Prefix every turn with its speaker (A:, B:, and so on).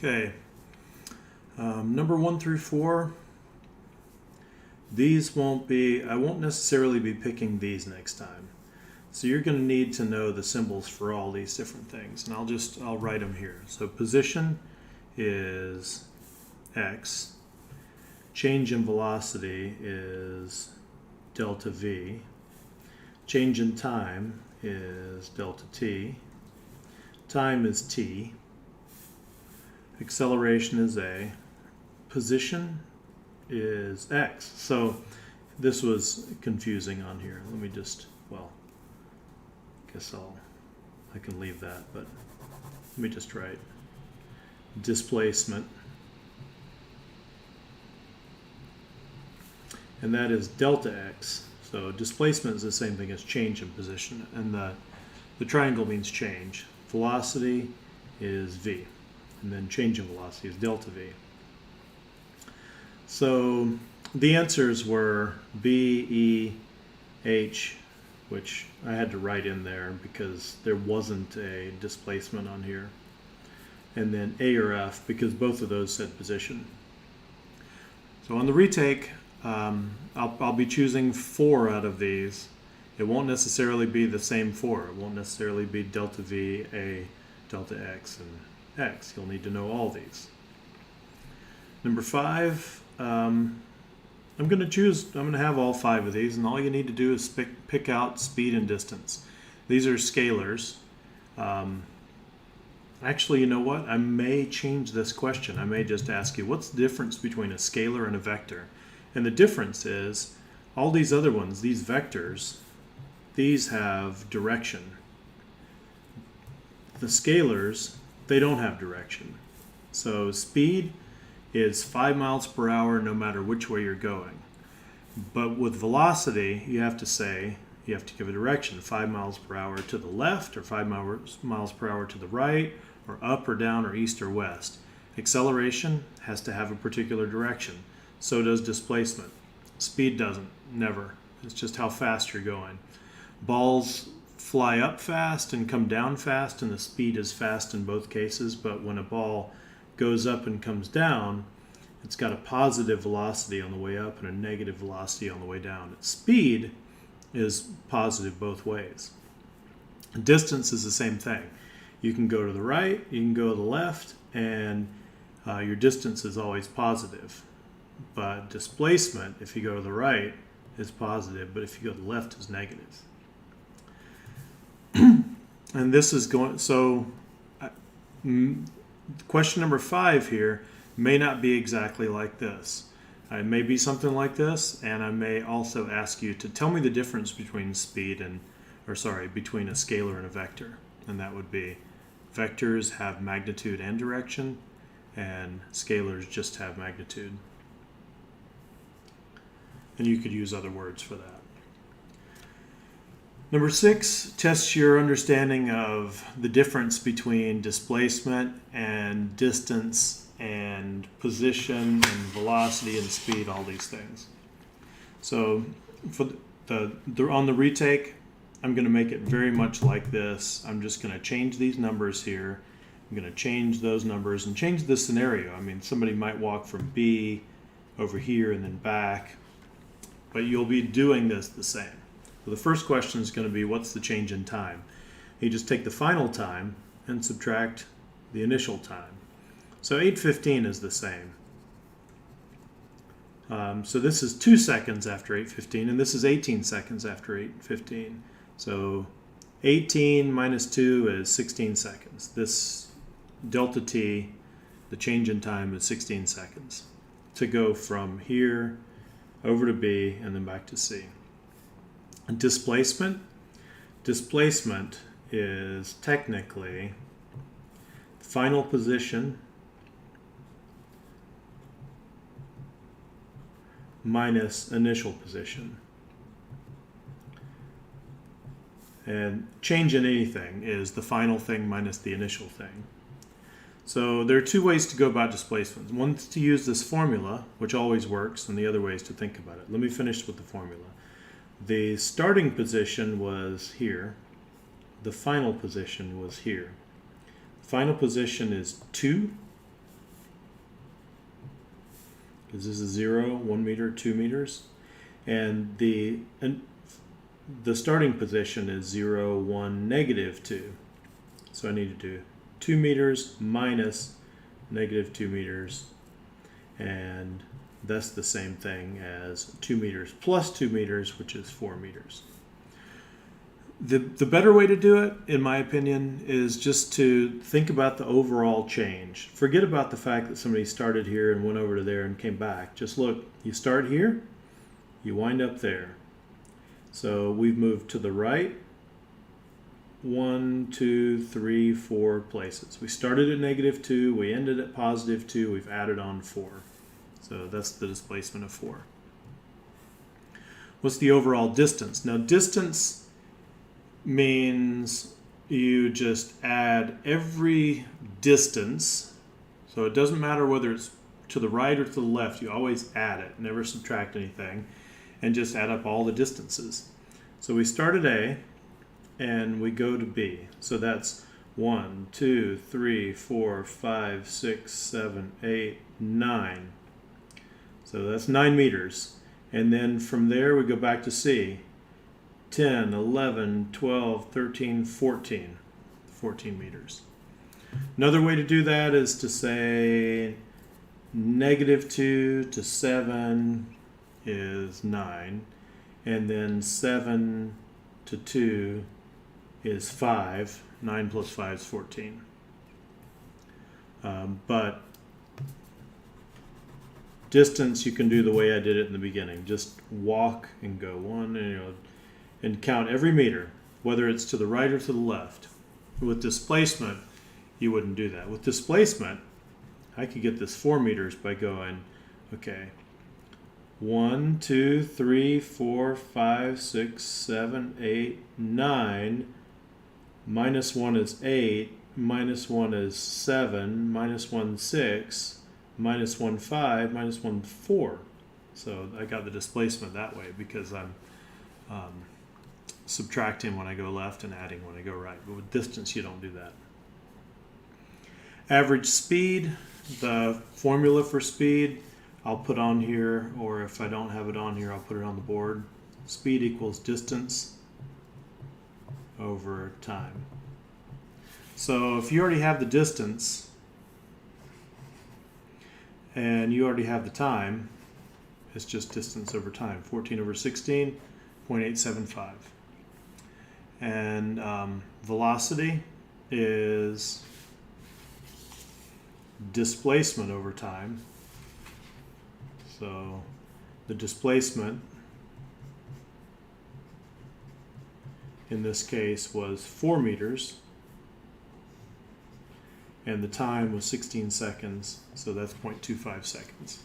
A: Okay, number 1 through 4, these won't be, I won't necessarily be picking these next time. So you're going to need to know the symbols for all these different things, and I'll write them here. So position is x, change in velocity is delta v, change in time is delta t, time is t, acceleration is a, position is x. So this was confusing on here. Let me just, well, I guess I can leave that, but let me just write displacement, and that is delta x. So displacement is the same thing as change in position, and the triangle means change. Velocity is v, and then change in velocity is delta v. So the answers were B, E, H, which I had to write in there because there wasn't a displacement on here, and then A or F because both of those said position. So on the retake, I'll be choosing 4 out of these. It won't necessarily be the same 4. It won't necessarily be delta V, A, delta X, and X. You'll need to know all these. Number 5, I'm going to have all 5 of these, and all you need to do is pick out speed and distance. These are scalars. Actually, you know what? I may change this question. I may just ask you, what's the difference between a scalar and a vector? And the difference is, all these other ones, these vectors, these have direction. The scalars, they don't have direction. So speed is 5 miles per hour no matter which way you're going. But with velocity, you have to give a direction, 5 miles per hour to the left, or 5 miles per hour to the right, or up or down, or east or west. Acceleration has to have a particular direction. So does displacement. Speed doesn't, never. It's just how fast you're going. Balls fly up fast and come down fast, and the speed is fast in both cases, but when a ball goes up and comes down, it's got a positive velocity on the way up and a negative velocity on the way down. Speed is positive both ways. Distance is the same thing. You can go to the right, you can go to the left, and your distance is always positive. But displacement, if you go to the right, is positive, but if you go to the left, is negative. And this is going, so question number 5 here may not be exactly like this. It may be something like this, and I may also ask you to tell me the difference between between a scalar and a vector. And that would be, vectors have magnitude and direction, and scalars just have magnitude. And you could use other words for that. Number 6 tests your understanding of the difference between displacement and distance and position and velocity and speed, all these things. So for on the retake, I'm going to make it very much like this. I'm just going to change these numbers here. I'm going to change those numbers and change the scenario. I mean, somebody might walk from B over here and then back, but you'll be doing this the same. So the first question is going to be, what's the change in time? You just take the final time and subtract the initial time. So 8:15 is the same. So this is 2 seconds after 8:15, and this is 18 seconds after 8:15. So 18 minus 2 is 16 seconds. This delta t, the change in time, is 16 seconds to go from here over to B and then back to C. And displacement is technically final position minus initial position. And change in anything is the final thing minus the initial thing. So there are 2 ways to go about displacement. One is to use this formula, which always works, and the other way is to think about it. Let me finish with the formula. The starting position was here. The final position was here. The final position is 2 because this is 0, 1 meter, 2 meters. And the starting position is 0, 1, -2. So I need to do 2 meters minus -2 meters. And that's the same thing as 2 meters plus 2 meters, which is 4 meters. The better way to do it, in my opinion, is just to think about the overall change. Forget about the fact that somebody started here and went over to there and came back. Just look, you start here, you wind up there. So we've moved to the right 1, 2, 3, 4 places. We started at -2, we ended at +2, we've added on 4. So that's the displacement of 4. What's the overall distance? Now distance means you just add every distance. So it doesn't matter whether it's to the right or to the left, you always add it, never subtract anything, and just add up all the distances. So we start at A and we go to B. So that's 1, 2, 3, 4, 5, 6, 7, 8, 9. So that's 9 meters. And then from there we go back to C. 10, 11, 12, 13, 14. 14 meters. Another way to do that is to say -2 to 7 is 9. And then 7 to 2 is 5. 9 plus 5 is 14. But distance you can do the way I did it in the beginning. Just walk and go one, and count every meter, whether it's to the right or to the left. With displacement, you wouldn't do that. With displacement, I could get this 4 meters by going, okay, 1, 2, 3, 4, 5, 6, 7, 8, 9. -1 is 8, -1 is 7, -1 6, -1 5, -1 4. So I got the displacement that way because I'm subtracting when I go left and adding when I go right. But with distance, you don't do that. Average speed, the formula for speed, I'll put on here, or if I don't have it on here, I'll put it on the board. Speed equals distance over time. So if you already have the distance and you already have the time, it's just distance over time. 14 over 16, 0.875. And velocity is displacement over time. So the displacement in this case was 4 meters, and the time was 16 seconds, so that's 0.25 seconds.